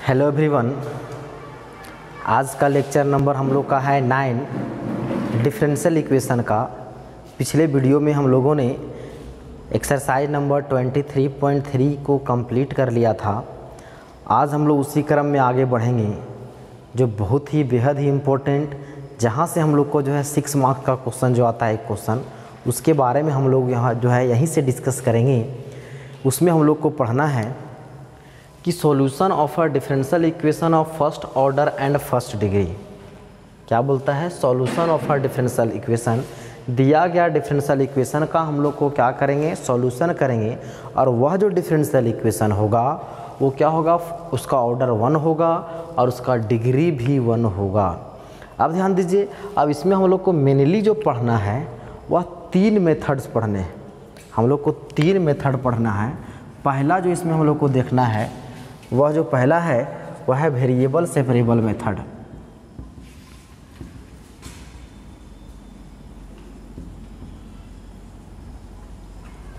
Hello everyone. आज का lecture number हम लोग का है 9 डिफरेंशियल इक्वेशन का। पिछले वीडियो में हम लोगों ने एक्सरसाइज नंबर 23.3 को कंप्लीट कर लिया था। आज हम लोग उसी क्रम में आगे बढ़ेंगे जो बहुत ही बेहद ही इम्पोर्टेंट, जहाँ से हम लोग को जो है 6 मार्क्स का क्वेश्चन जो आता है एक क्वेश्चन, उसके बारे में हम लोग यहाँ जो है यहीं से डिस्कस करेंगे। उसमें हम लोग को पढ़ना है कि solution of a differential equation of first order and first degree. क्या बोलता है? Solution of a differential equation, दिया गया डिफरेंशियल इक्वेशन का हम लोग को क्या करेंगे? सॉल्यूशन करेंगे। और वह जो डिफरेंशियल इक्वेशन होगा वो क्या होगा? उसका ऑर्डर 1 होगा और उसका डिग्री भी 1 होगा। अब ध्यान दीजिए, अब इसमें हम लोग को मेनली जो पढ़ना है वह 3 मेथड्स पढ़ने हैं। हम लोग को 3 मेथड पढ़ना है। पहला जो इसमें हम लोग को देखना है वह जो पहला है वह है variable separable method.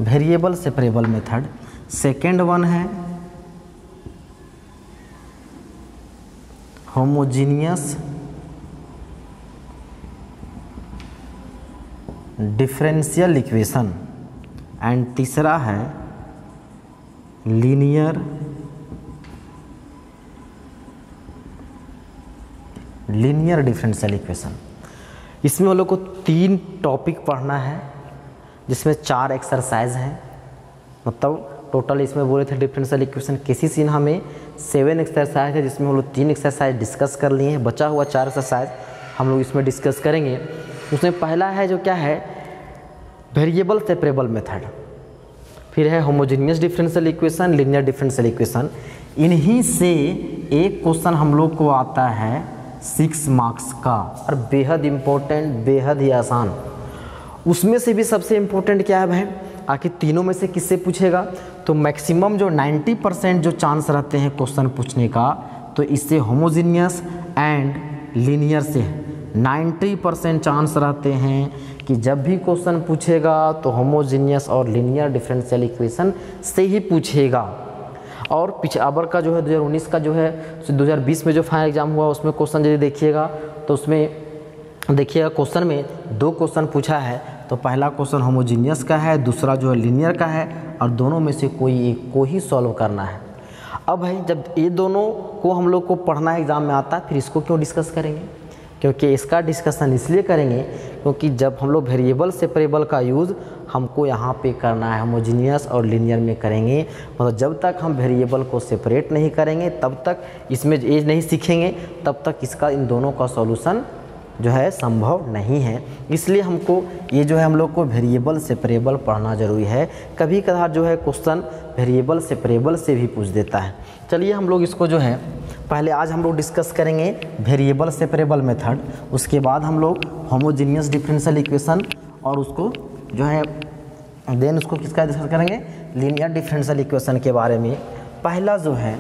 Variable separable method. Second one है होमोजीनियस डिफरेंशियल इक्वेशन एंड तीसरा है लीनियर डिफरेंशियल इक्वेशन। इसमें हम लोग को 3 टॉपिक पढ़ना है जिसमें 4 एक्सरसाइज हैं। मतलब टोटल इसमें बोले थे डिफरेंशियल इक्वेशन किसी सिन्हा में 7 एक्सरसाइज है, जिसमें हम लोग 3 एक्सरसाइज डिस्कस कर लिए हैं। बचा हुआ 4 एक्सरसाइज हम लोग इसमें डिस्कस करेंगे। उसमें पहला है जो क्या है? Variable separable method. फिर है homogeneous differential equation, linear differential equation. इन्हीं से एक क्वेश्चन हम लोग को आता है 6 मार्क्स का और बेहद इम्पोर्टेंट, बेहद ही आसान। उसमें से भी सबसे इम्पोर्टेंट क्या है भाई? आखिर तीनों में से किससे पूछेगा? तो मैक्सिमम जो 90% जो चांस रहते हैं क्वेश्चन पूछने का, तो इससे होमोजीनियस एंड लीनियर से 90% चांस रहते हैं कि जब भी क्वेश्चन पूछेगा तो होमोजीनियस और लीनियर डिफरेंशियल इक्वेशन से ही पूछेगा। और पिछावर का जो है 2019 का जो है 2020 में जो फाइनल एग्जाम हुआ उसमें क्वेश्चन यदि देखिएगा तो उसमें देखिएगा क्वेश्चन में 2 क्वेश्चन पूछा है। तो पहला क्वेश्चन होमोजीनियस का है, दूसरा जो है लीनियर का है, और दोनों में से कोई एक को ही सॉल्व करना है। अब भाई जब ये दोनों को हम लोग को पढ़ना एग्जाम में आता है, फिर इसको क्यों डिस्कस करेंगे? क्योंकि इसका डिस्कशन इसलिए करेंगे क्योंकि जब हम लोग वेरिएबल सेपरेबल का यूज़ हमको यहाँ पे करना है, होमोजीनियस और लीनियर में करेंगे। मतलब जब तक हम वेरिएबल को सेपरेट नहीं करेंगे, तब तक इसमें ये नहीं सीखेंगे, तब तक इसका इन दोनों का सॉल्यूशन जो है संभव नहीं है। इसलिए हमको ये जो है हम लोग को वेरिएबल सेपरेबल पढ़ना ज़रूरी है। कभी कभार जो है क्वेश्चन वेरिएबल सेपरेबल से भी पूछ देता है। चलिए हम लोग इसको जो है पहले आज हम लोग डिस्कस करेंगे वेरिएबल सेपरेबल मेथड, उसके बाद हम लोग होमोजीनियस डिफरेंशियल इक्वेशन, और उसको जो है देन उसको किसका डिस्कस करेंगे? लीनियर डिफरेंशियल इक्वेशन के बारे में। पहला जो है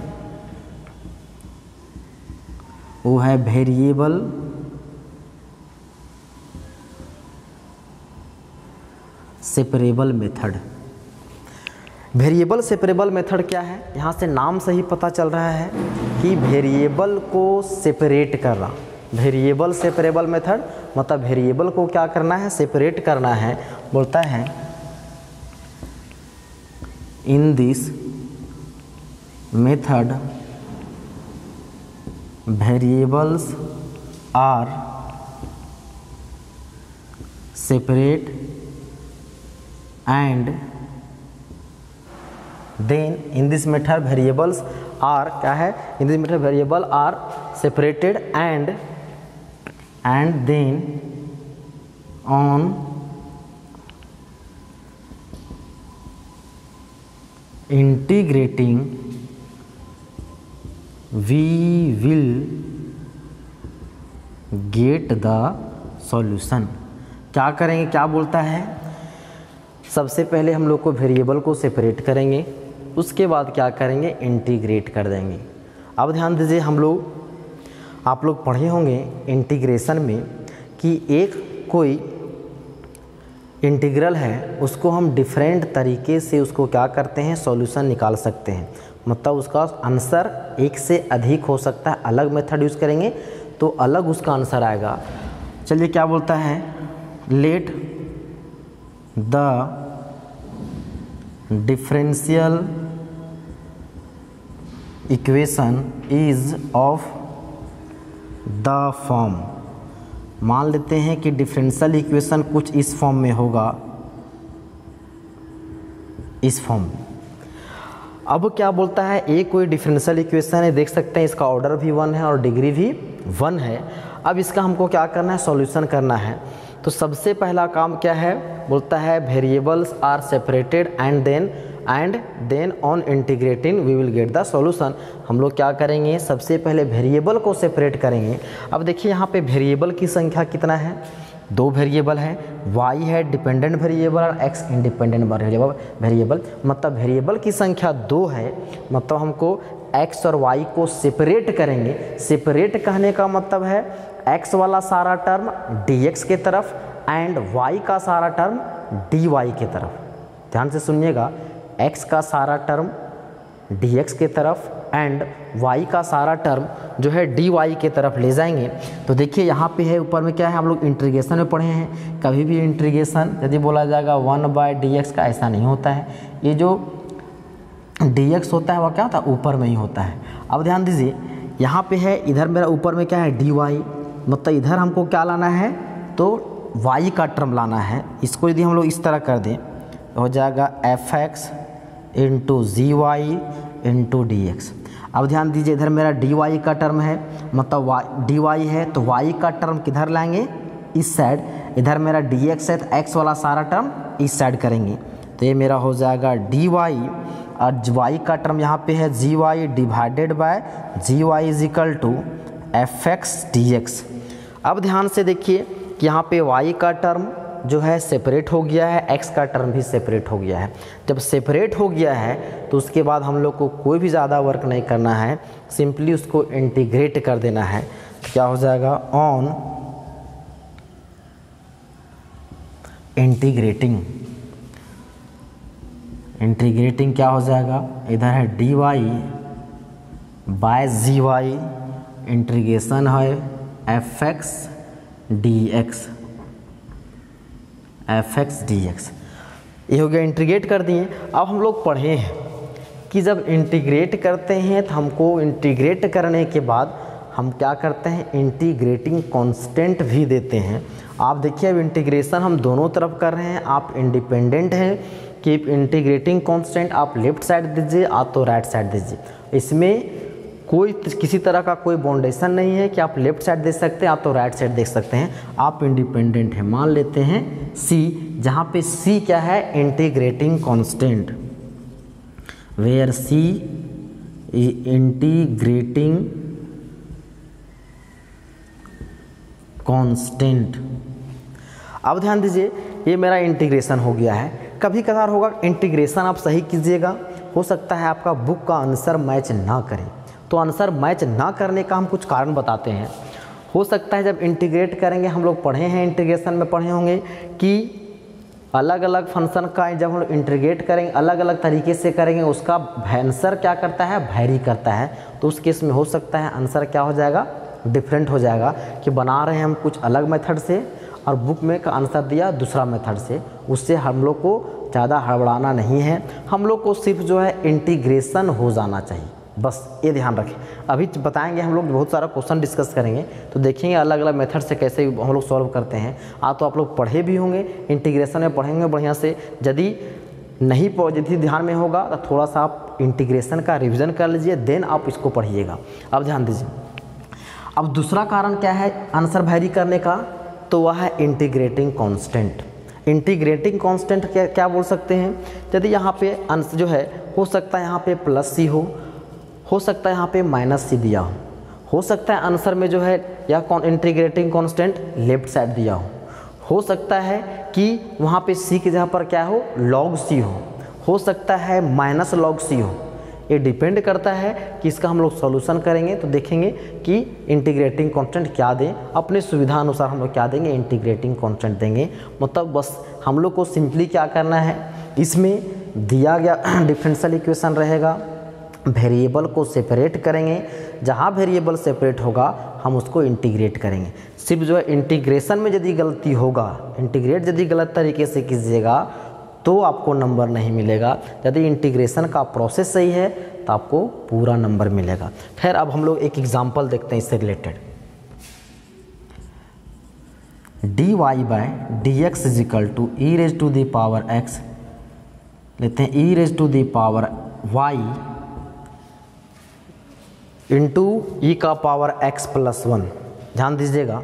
वो है variable separable method. Variable separable method क्या है? यहाँ से नाम से ही पता चल रहा है कि वेरिएबल को सेपरेट करना। वेरिएबल सेपरेबल मेथड मतलब वेरिएबल को क्या करना है? सेपरेट करना है। बोलता है in this method variables are separate and then in this method variables are क्या है? in this method variable are separated and then on integrating we will get the solution। क्या करेंगे? क्या बोलता है? सबसे पहले हम लोग को वेरिएबल को सेपरेट करेंगे, उसके बाद क्या करेंगे? इंटीग्रेट कर देंगे। अब ध्यान दीजिए, आप लोग पढ़े होंगे इंटीग्रेशन में कि एक कोई इंटीग्रल है उसको हम डिफरेंट तरीके से उसको क्या करते हैं, सॉल्यूशन निकाल सकते हैं। मतलब उसका आंसर एक से अधिक हो सकता है। अलग मेथड यूज़ करेंगे तो अलग उसका आंसर आएगा। चलिए क्या बोलता है, let the differential equation is of the form. मान लेते हैं कि डिफरेंशियल इक्वेशन कुछ इस फॉर्म में होगा, इस फॉर्म में। अब क्या बोलता है, एक कोई डिफरेंशियल इक्वेशन है, देख सकते हैं इसका ऑर्डर भी 1 है और डिग्री भी 1 है। अब इसका हमको क्या करना है, सॉल्यूशन करना है। तो सबसे पहला काम क्या है, बोलता है variables are separated and then on integrating we will get the solution. हम लोग क्या करेंगे, सबसे पहले वेरिएबल को सेपरेट करेंगे। अब देखिए यहाँ पे वेरिएबल की संख्या कितना है, 2 वेरिएबल है, y है डिपेंडेंट वेरिएबल और x इंडिपेंडेंट वेरिएबल। मतलब वेरिएबल की संख्या 2 है, मतलब हमको x और y को सेपरेट करेंगे। सेपरेट कहने का मतलब है x वाला सारा टर्म dx के तरफ एंड y का सारा टर्म dy के तरफ। ध्यान से सुनिएगा, x का सारा टर्म dx के तरफ एंड y का सारा टर्म जो है dy के तरफ ले जाएंगे। तो देखिए यहाँ पे है, ऊपर में क्या है, हम लोग इंटीग्रेशन में पढ़े हैं। कभी भी इंटीग्रेशन यदि बोला जाएगा 1/dx का, ऐसा नहीं होता है। ये जो dx होता है वह क्या होता है, ऊपर में ही होता है। अब ध्यान दीजिए यहाँ पे है, इधर मेरा ऊपर में क्या है dy, मतलब इधर हमको क्या लाना है, तो y का टर्म लाना है। इसको यदि हम लोग इस तरह कर दें तो हो जाएगा fx into zy into dx। अब ध्यान दीजिए इधर मेरा dy का टर्म है, मतलब dy है, तो y का टर्म किधर लाएंगे, इस साइड। इधर मेरा dx है तो x वाला सारा टर्म इस साइड करेंगे। तो ये मेरा हो जाएगा dy और y का टर्म यहाँ पे है gy divided by gy is equal to fx dx। अब ध्यान से देखिए कि यहाँ पे y का टर्म जो है सेपरेट हो गया है, x का टर्म भी सेपरेट हो गया है। जब सेपरेट हो गया है तो उसके बाद हम लोग को कोई भी ज़्यादा वर्क नहीं करना है, सिंपली उसको इंटीग्रेट कर देना है। तो क्या हो जाएगा, ऑन इंटीग्रेटिंग क्या हो जाएगा, इधर है dy बाय gy, इंटीग्रेशन है fx dx। ये हो गया, इंटीग्रेट कर दिए। अब हम लोग पढ़े हैं कि जब इंटीग्रेट करते हैं तो हमको इंटीग्रेट करने के बाद हम क्या करते हैं, इंटीग्रेटिंग कांस्टेंट भी देते हैं। आप देखिए अब इंटीग्रेशन हम दोनों तरफ कर रहे हैं, आप इंडिपेंडेंट हैं कि इंटीग्रेटिंग कांस्टेंट आप लेफ्ट साइड दीजिए या तो राइट साइड दीजिए। इसमें कोई किसी तरह का कोई बाउंडेशन नहीं है कि आप लेफ्ट साइड दे सकते हैं या तो राइट साइड देख सकते हैं, आप इंडिपेंडेंट हैं। मान लेते हैं C, जहाँ पे C क्या है, integrating constant, where C integrating constant. अब ध्यान दीजिए ये मेरा इंटीग्रेशन हो गया है। कभी कभार होगा इंटीग्रेशन आप सही कीजिएगा, हो सकता है आपका बुक का आंसर मैच ना करे। तो आंसर मैच ना करने का हम कुछ कारण बताते हैं। हो सकता है जब इंटीग्रेट करेंगे, हम लोग पढ़े हैं इंटीग्रेशन में पढ़े होंगे कि अलग अलग फंक्शन का जब हम लोग इंटीग्रेट करेंगे अलग अलग तरीके से करेंगे, उसका आंसर क्या करता है, वैरी करता है। तो उस केस में हो सकता है आंसर क्या हो जाएगा, डिफरेंट हो जाएगा कि बना रहे हैं हम कुछ अलग मेथड से और बुक में का आंसर दिया दूसरा मेथड से। उससे हम लोग को ज़्यादा हड़बड़ाना नहीं है, हम लोग को सिर्फ जो है इंटीग्रेशन हो जाना चाहिए, बस ये ध्यान रखें। अभी बताएंगे हम लोग बहुत सारा क्वेश्चन डिस्कस करेंगे, तो देखेंगे अलग अलग मेथड से कैसे हम लोग सॉल्व करते हैं। तो आप लोग पढ़े भी होंगे, इंटीग्रेशन में पढ़ेंगे बढ़िया से। यदि नहीं यदि ध्यान में होगा तो थोड़ा सा आप इंटीग्रेशन का रिवीजन कर लीजिए, देन आप इसको पढ़िएगा। अब ध्यान दीजिए, अब दूसरा कारण क्या है आंसर वैरी करने का, तो वह है इंटीग्रेटिंग कांस्टेंट। इंटीग्रेटिंग कांस्टेंट क्या बोल सकते हैं, यदि यहाँ पे आंसर जो है हो सकता है यहाँ पे +c हो सकता है यहाँ पे -c दिया हो सकता है आंसर में जो है या इंटीग्रेटिंग कांस्टेंट लेफ्ट साइड दिया हो सकता है कि वहाँ पे c की जगह पर क्या हो log c हो सकता है -log c हो। ये डिपेंड करता है कि इसका हम लोग सॉल्यूशन करेंगे तो देखेंगे कि इंटीग्रेटिंग कांस्टेंट क्या दें, अपने सुविधा अनुसार हम लोग क्या देंगे, इंटीग्रेटिंग कांस्टेंट देंगे। मतलब बस हम लोग को सिंपली क्या करना है, इसमें दिया गया डिफरेंशियल इक्वेशन रहेगा, वेरिएबल को सेपरेट करेंगे, जहाँ वेरिएबल सेपरेट होगा हम उसको इंटीग्रेट करेंगे। सिर्फ जो है इंटीग्रेशन में यदि गलती होगा, इंटीग्रेट यदि गलत तरीके से कीजिएगा तो आपको नंबर नहीं मिलेगा। यदि इंटीग्रेशन का प्रोसेस सही है तो आपको पूरा नंबर मिलेगा। खैर अब हम लोग एक एग्जांपल देखते हैं इससे related. dy by d x is equal to e raise to the power x, लेते हैं e raise to the power y into e का पावर x प्लस 1। ध्यान दीजिएगा,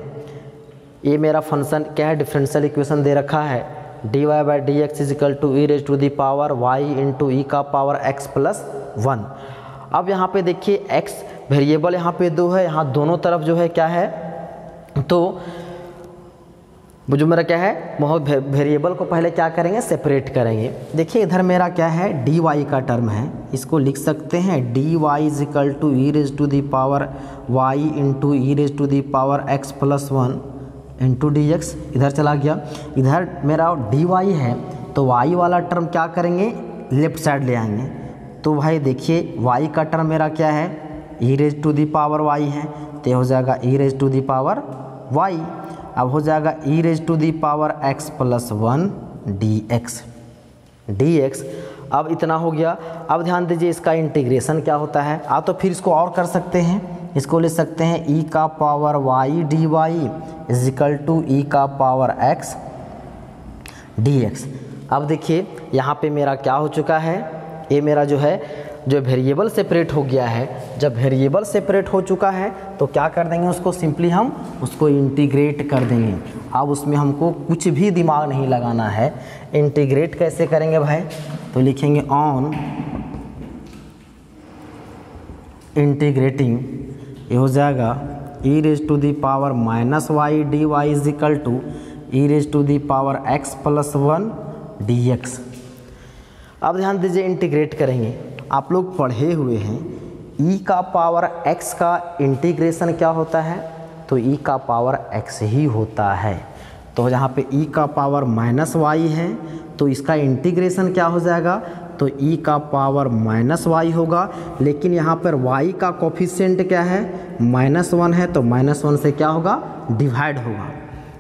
ये मेरा फंक्शन क्या है, डिफरेंशियल इक्वेशन दे रखा है dy by d x is equal to e raise to the power y into e का पावर x प्लस 1। अब यहाँ पे देखिए x वेरिएबल यहाँ पे 2 है, यहाँ दोनों तरफ जो है क्या है, तो वो जो मेरा क्या है, वेरिएबल को पहले क्या करेंगे, सेपरेट करेंगे। देखिए इधर मेरा क्या है, dy का टर्म है, इसको लिख सकते हैं dy is equal to e raise to the power y into e raise to the power x plus 1 into d x. इधर चला गया, इधर मेरा dy है तो y वाला टर्म क्या करेंगे, लेफ्ट साइड ले आएंगे। तो भाई देखिए y का टर्म मेरा क्या है, e raise to the power y है, तो हो जाएगा e raise to the power y। अब हो जाएगा e raise to the power x plus 1 dx। अब इतना हो गया। अब ध्यान दीजिए इसका इंटीग्रेशन क्या होता है, तो फिर इसको और कर सकते हैं, इसको ले सकते हैं ई का power y dy is equal to e का पावर x dx। अब देखिए यहाँ पे मेरा क्या हो चुका है, ये मेरा जो है जो वेरिएबल सेपरेट हो गया है। जब वेरिएबल सेपरेट हो चुका है तो क्या कर देंगे, उसको सिंपली हम उसको इंटीग्रेट कर देंगे। अब उसमें हमको कुछ भी दिमाग नहीं लगाना है। इंटीग्रेट कैसे करेंगे भाई, तो लिखेंगे ऑन इंटीग्रेटिंग, ये हो जाएगा e raise to the power minus y d y is equal to e raise to the power x plus 1 dx। अब ध्यान दीजिए इंटीग्रेट करेंगे, आप लोग पढ़े हुए हैं e का पावर x का इंटीग्रेशन क्या होता है, तो e का पावर x ही होता है। तो जहाँ पे e का पावर माइनस वाई है तो इसका इंटीग्रेशन क्या हो जाएगा, तो e का पावर माइनस वाई होगा। लेकिन यहाँ पर y का कोफिशिएंट क्या है, -1 है, तो -1 से क्या होगा, डिवाइड होगा।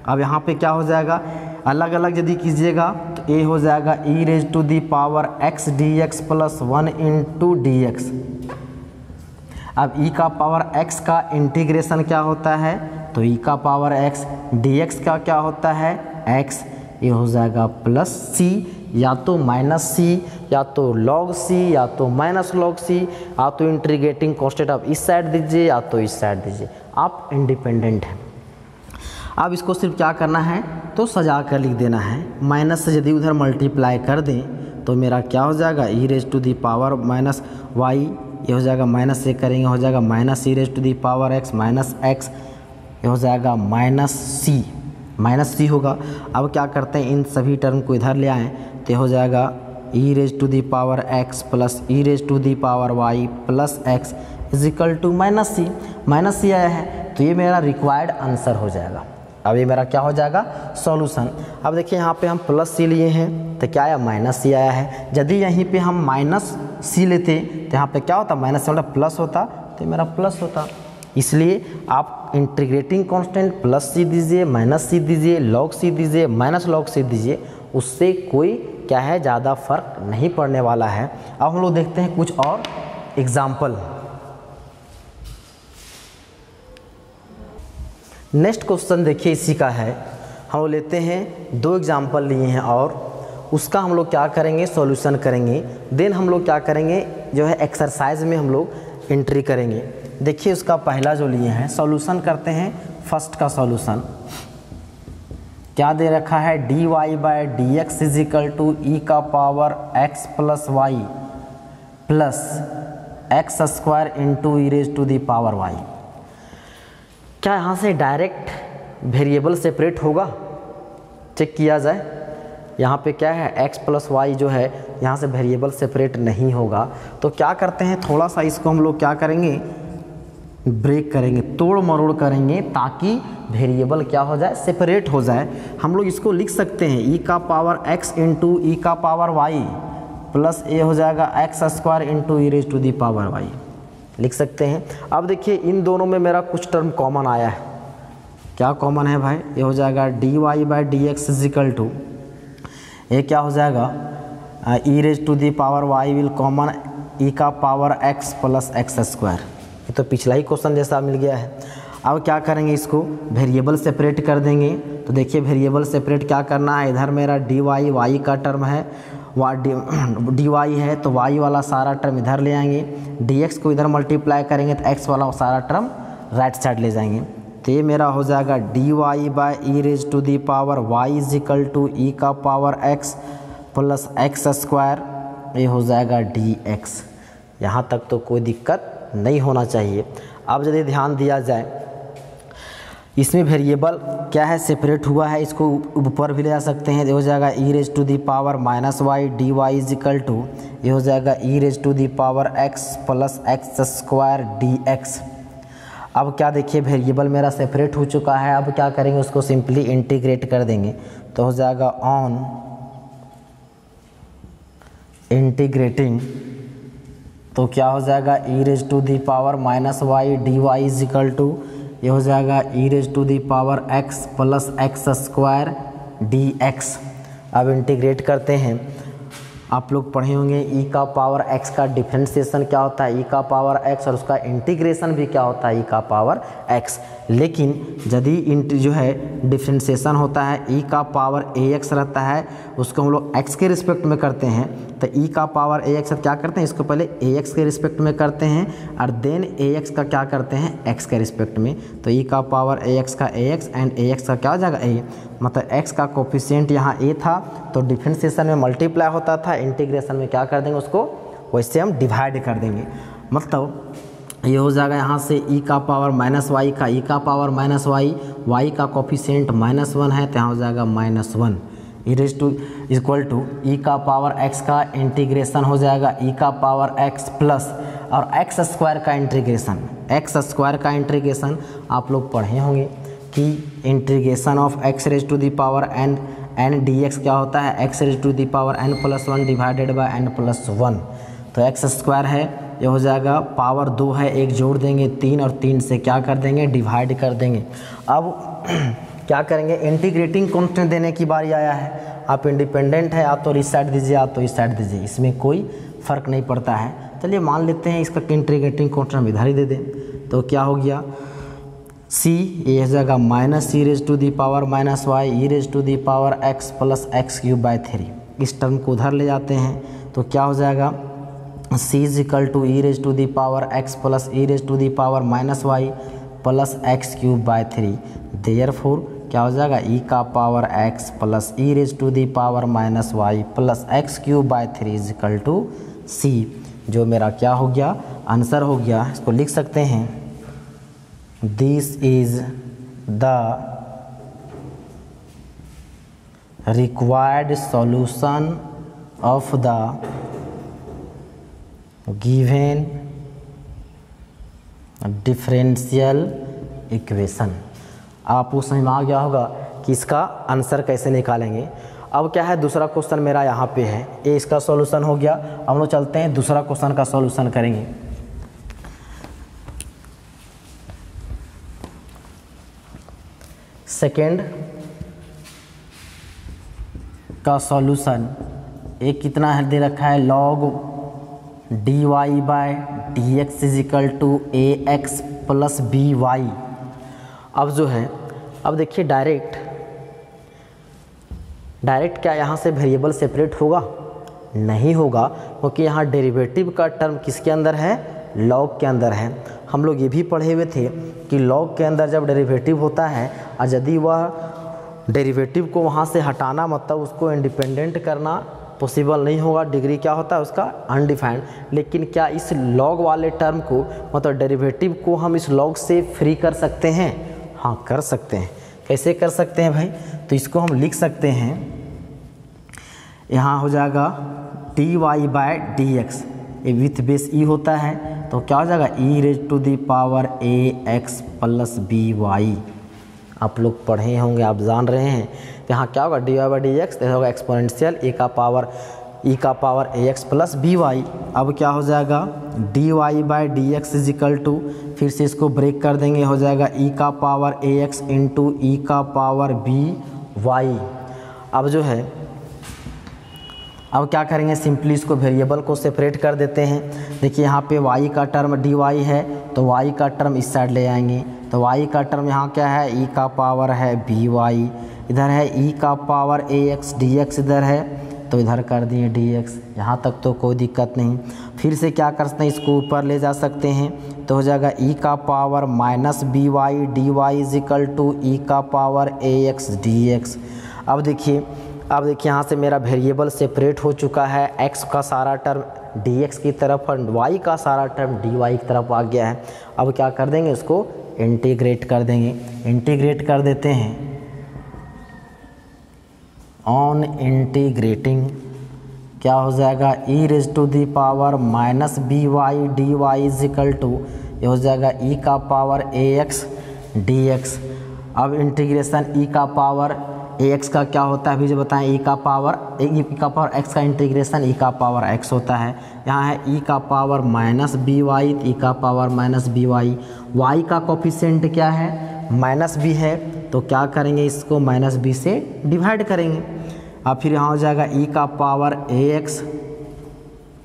अब यहाँ पे क्या हो जाएगा, अलग अलग यदि कीजिएगा तो ये हो जाएगा e raise to the power x dx plus 1 into d x. अब e का पावर x का इंटीग्रेशन क्या होता है, तो e का पावर x dx का क्या होता है, x, ये हो जाएगा प्लस c, या तो माइनस c, या तो log c, या तो माइनस log c, या तो इंटीग्रेटिंग कांस्टेंट आप इस साइड दीजिए या तो इस साइड दीजिए, आप इंडिपेंडेंट हैं। अब इसको सिर्फ क्या करना है, तो सजा कर लिख देना है। माइनस से यदि उधर मल्टीप्लाई कर दें तो मेरा क्या हो जाएगा, e raise to the power minus y, ये हो जाएगा माइनस से करेंगे हो जाएगा minus e raise to the power x minus x, ये हो जाएगा माइनस सी होगा। अब क्या करते हैं, इन सभी टर्म को इधर ले आएँ तो हो जाएगा e raise to the power x plus e raise to the power y plus x is equal to minus c आया है, तो ये मेरा रिक्वायर्ड आंसर हो जाएगा। अब ये मेरा क्या हो जाएगा, सॉल्यूशन। अब देखिए यहाँ पे हम प्लस सी लिए हैं तो क्या आया, माइनस सी आया है। यदि यहीं पे हम माइनस सी लेते तो यहाँ पे क्या होता, माइनस से मतलब प्लस होता, तो मेरा प्लस होता। इसलिए आप इंटीग्रेटिंग कांस्टेंट प्लस सी दीजिए, माइनस सी दीजिए, लॉग सी दीजिए, माइनस लॉग सी दीजिए, उससे कोई क्या है, ज़्यादा फर्क नहीं पड़ने वाला है। अब हम लोग देखते हैं कुछ और एग्जाम्पल। नेक्स्ट क्वेश्चन देखिए इसी का है, हम लेते हैं 2 एग्जाम्पल लिए हैं और उसका हम लोग क्या करेंगे, सॉल्यूशन करेंगे। देन हम लोग क्या करेंगे, जो है एक्सरसाइज में हम लोग एंट्री करेंगे। देखिए उसका पहला जो लिए हैं, सॉल्यूशन करते हैं। फर्स्ट का सॉल्यूशन क्या दे रखा है, dy by d x is equal to e का power x plus y plus x square into e raise to the power y। क्या यहाँ से डायरेक्ट वेरिएबल सेपरेट होगा, चेक किया जाए। यहाँ पे क्या है, x प्लस वाई जो है यहाँ से वेरिएबल सेपरेट नहीं होगा। तो क्या करते हैं, थोड़ा सा इसको हम लोग क्या करेंगे, ब्रेक करेंगे, तोड़ मरोड़ करेंगे, ताकि वेरिएबल क्या हो जाए, सेपरेट हो जाए। हम लोग इसको लिख सकते हैं ई का पावर x इंटू ई का पावर y प्लस ए हो जाएगा x square into e raise to the power y, लिख सकते हैं। अब देखिए इन दोनों में मेरा कुछ टर्म कॉमन आया है। क्या कॉमन है भाई? ये हो जाएगा d y by d x is equal to, ये क्या हो जाएगा e raise to the power y will common e का power x plus x square. ये तो पिछला ही क्वेश्चन जैसा मिल गया है। अब क्या करेंगे, इसको वेरिएबल सेपरेट कर देंगे। तो देखिए वेरिएबल सेपरेट क्या करना है, इधर मेरा डी वाई का टर्म है, डी वाई है तो वाई वाला सारा टर्म इधर ले आएंगे, डी एक्स को इधर मल्टीप्लाई करेंगे तो एक्स वाला सारा टर्म राइट साइड ले जाएंगे। तो ये मेरा हो जाएगा d y by e raise to the power y is equal to e का power x plus x square, ये हो जाएगा डी एक्स। यहाँ तक तो कोई दिक्कत नहीं होना चाहिए। अब यदि ध्यान दिया जाए इसमें वेरिएबल क्या है सेपरेट हुआ है, इसको ऊपर भी ले जा सकते हैं। ये हो जाएगा e raise to the power minus y d y is equal to, ये हो जाएगा e raise to the power x plus x square d x. अब क्या देखिए वेरिएबल मेरा सेपरेट हो चुका है। अब क्या करेंगे, उसको सिंपली इंटीग्रेट कर देंगे। तो हो जाएगा ऑन इंटीग्रेटिंग, तो क्या हो जाएगा e raise to the power minus y d y is equal to, ये हो जाएगा e raise to the power x plus x square d x. अब इंटीग्रेट करते हैं। आप लोग पढ़े होंगे ई का पावर एक्स का डिफरेंशिएशन क्या होता है, ई का पावर एक्स, और उसका इंटीग्रेशन भी क्या होता है, ई का पावर एक्स। लेकिन यदि जो है डिफरेंशिएशन होता है ई का पावर ए एक्स रहता है, उसको हम लोग एक्स के रिस्पेक्ट में करते हैं। तो ई का पावर ए एक्स क्या करते हैं, इसको पहले ए एक्स के रिस्पेक्ट में करते हैं और देन ए एक्स का क्या करते हैं, एक्स के रिस्पेक्ट में। तो ई का पावर ए एक्स का ए एक्स एंड ए एक्स का क्या हो जाएगा ए, मतलब एक्स का कोफिशिएंट यहाँ ए था तो डिफरेंशिएशन में मल्टीप्लाई होता था, इंटीग्रेशन में क्या कर देंगे उसको वैसे हम डिवाइड कर देंगे। मतलब ये हो जाएगा यहाँ से ई का पावर माइनस वाई का ई का पावर माइनस वाई का कोफिशिएंट -1 है तो यहाँ हो जाएगा -1 e raise to equal to e का पावर एक्स का इंटीग्रेशन हो जाएगा ई का पावर एक्स प्लस और एक्स स्क्वायर का इंटीग्रेशन, एक्स स्क्वायर का इंटीग्रेशन आप लोग पढ़े होंगे कि integration of x raise to the power n d x क्या होता है, x raise to the power n plus 1 divided by n plus 1। तो एक्स स्क्वायर है, ये हो जाएगा पावर 2 है, एक जोड़ देंगे 3 और 3 से क्या कर देंगे डिवाइड कर देंगे। अब क्या करेंगे, इंटीग्रेटिंग कांस्टेंट देने की बारी आया है। आप इंडिपेंडेंट है, आप तो इस साइड दीजिए आप तो इस साइड दीजिए, इसमें कोई फ़र्क नहीं पड़ता है। चलिए मान लेते हैं इसका इंटीग्रेटिंग कांस्टेंट हम इधर ही दे दें। तो क्या हो गया c, ये हो जाएगा minus e raise to the power minus y e raise to the power x plus x cube by 3। इस टर्म को उधर ले जाते हैं तो क्या हो जाएगा c is equal to e raise to the power x plus e raise to the power minus y plus x cube by 3। Therefore क्या हो जाएगा ई का power x plus e raise to the power minus y plus x cube by 3 is equal to c। जो मेरा क्या हो गया answer हो गया, इसको लिख सकते हैं this is the required solution of the given differential equation. आपको समझ में आ गया होगा कि इसका आंसर कैसे निकालेंगे। अब क्या है दूसरा क्वेश्चन मेरा यहाँ पे है, ये इसका सॉल्यूशन हो गया। अब हम लोग चलते हैं दूसरा क्वेश्चन का सॉल्यूशन करेंगे। सेकेंड का सॉल्यूशन एक कितना है दे रखा है, log dy by d x is equal to a x plus b y. अब जो है अब देखिए डायरेक्ट क्या यहाँ से वेरिएबल सेपरेट होगा, नहीं होगा, क्योंकि यहाँ डेरिवेटिव का टर्म किसके अंदर है, लॉग के अंदर है। हम लोग ये भी पढ़े हुए थे कि लॉग के अंदर जब डेरिवेटिव होता है और यदि वह डेरिवेटिव को वहाँ से हटाना मतलब उसको इंडिपेंडेंट करना पॉसिबल नहीं होगा, डिग्री क्या होता है उसका अनडिफाइंड। लेकिन क्या इस लॉग वाले टर्म को मतलब डेरिवेटिव को हम इस लॉग से फ्री कर सकते हैं, हाँ कर सकते हैं। कैसे कर सकते हैं भाई, तो इसको हम लिख सकते हैं, यहाँ हो जाएगा d y by d x, ये विथ बेस ई होता है तो क्या हो जाएगा e raise to the power a x plus b y. आप लोग पढ़े होंगे, आप जान रहे हैं। तो यहाँ क्या होगा d y by d x होगा एक्सपोनेंशियल ए का पावर ई का power a x plus b y. अब क्या हो जाएगा d y by d x is equal to, फिर से इसको ब्रेक कर देंगे, हो जाएगा ई का power a x into e का पावर बी वाई। अब जो है अब क्या करेंगे, सिंपली इसको वेरिएबल को सेपरेट कर देते हैं। देखिए यहाँ पे y का टर्म dy है तो y का टर्म इस साइड ले आएंगे, तो y का टर्म यहाँ क्या है e का पावर है by, इधर है e का पावर ax dx इधर है तो इधर कर दिए dx, यहाँ तक तो कोई दिक्कत नहीं। फिर से क्या कर सकते हैं, इसको ऊपर ले जा सकते हैं तो हो जाएगा e का power minus by dy is equal to e का पावर ax dx। अब देखिए यहाँ से मेरा वेरिएबल सेपरेट हो चुका है, x का सारा टर्म dx की तरफ और y का सारा टर्म dy की तरफ आ गया है। अब क्या कर देंगे, इसको इंटीग्रेट कर देंगे, इंटीग्रेट कर देते हैं। ऑन इंटीग्रेटिंग क्या हो जाएगा e raise to the power minus by dy is equal to, ये हो जाएगा e का पावर ax dx। अब इंटीग्रेशन e का पावर ax का क्या होता है अभी जो बताएं, e का पावर x का इंटीग्रेशन e का पावर x होता है। यहाँ है e का पावर माइनस by, e का पावर माइनस by, y का कोफिशिएंट क्या है माइनस b है तो क्या करेंगे, इसको माइनस b से डिवाइड करेंगे। अब फिर यहाँ हो जाएगा e का पावर ax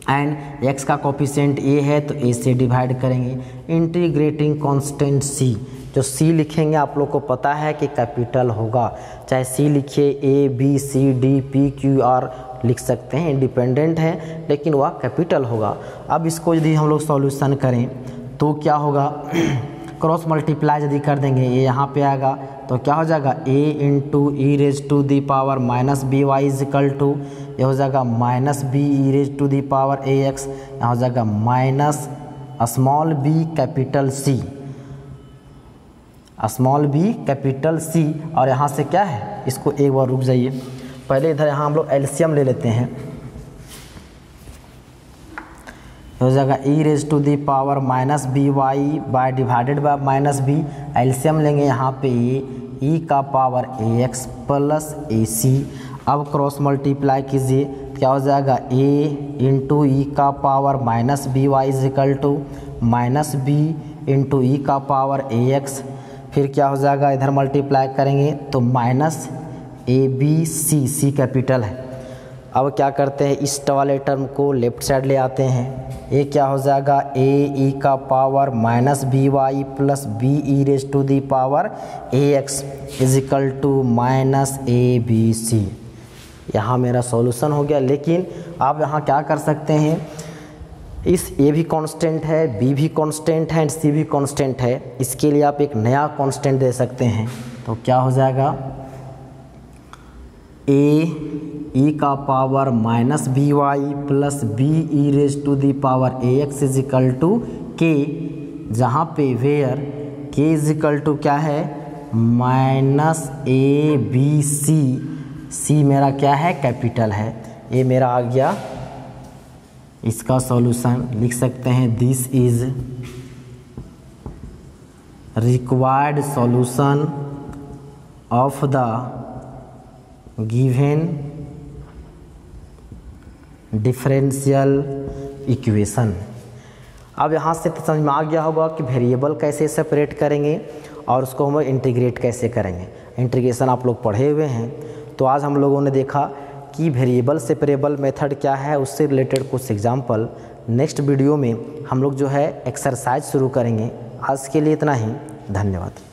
एंड x का कोफिशिएंट a है तो a से डिवाइड करेंगे। इंटीग्रेटिंग कांस्टेंट c, जो c लिखेंगे आप लोग को पता है कि कैपिटल होगा, चाहे c लिखिए a b c d p q r लिख सकते हैं, इंडिपेंडेंट है लेकिन वह कैपिटल होगा। अब इसको यदि हम लोग सॉल्यूशन करें तो क्या होगा, क्रॉस मल्टीप्लाई यदि कर देंगे ये यहाँ पे आएगा तो क्या हो जाएगा a into e raise to the power minus b y is equal to, ये हो जाएगा minus b e raise to the power a x, यहाँ हो जाएगा minus small b capital c, small b capital c। और यहाँ से क्या है, इसको एक बार रुक जाइए, पहले इधर यहाँ हम लोग एलसीएम ले लेते हैं, हो जाएगा e raise to the power minus b y by divided by minus b, LCM लेंगे यहाँ पे e का power a x plus a c. अब क्रॉस मल्टीप्लाई कीजिए, क्या हो जाएगा a इंटू ई का power minus b y is equal to minus b into e का पावर ए एक्स, फिर क्या हो जाएगा इधर मल्टीप्लाई करेंगे तो minus a b c, c capital है। अब क्या करते हैं, इस वाले टर्म को लेफ्ट साइड ले आते हैं, ये क्या हो जाएगा ए ई का power minus b y plus b e raise to the power a x is equal to minus a b c. यहाँ मेरा सॉल्यूशन हो गया। लेकिन आप यहाँ क्या कर सकते हैं, इस ए भी कांस्टेंट है, बी भी कांस्टेंट है एंड सी भी कांस्टेंट है, इसके लिए आप एक नया कांस्टेंट दे सकते हैं। तो क्या हो जाएगा ए ई का power minus b y plus b e raise to the power a x is equal to k, जहाँ पे वेयर के इज इक्वल टू क्या है माइनस ए बी सी, सी मेरा क्या है कैपिटल है। ये मेरा आ गया इसका सॉल्यूशन, लिख सकते हैं this is required solution of the given differential equation. अब यहाँ से तो समझ में आ गया होगा कि वेरिएबल कैसे सेपरेट करेंगे और उसको हम इंटीग्रेट कैसे करेंगे। इंटीग्रेशन आप लोग पढ़े हुए हैं, तो आज हम लोगों ने देखा कि वेरिएबल सेपरेबल मेथड क्या है, उससे रिलेटेड कुछ एग्जांपल नेक्स्ट वीडियो में हम लोग जो है एक्सरसाइज शुरू करेंगे। आज के लिए इतना ही, धन्यवाद।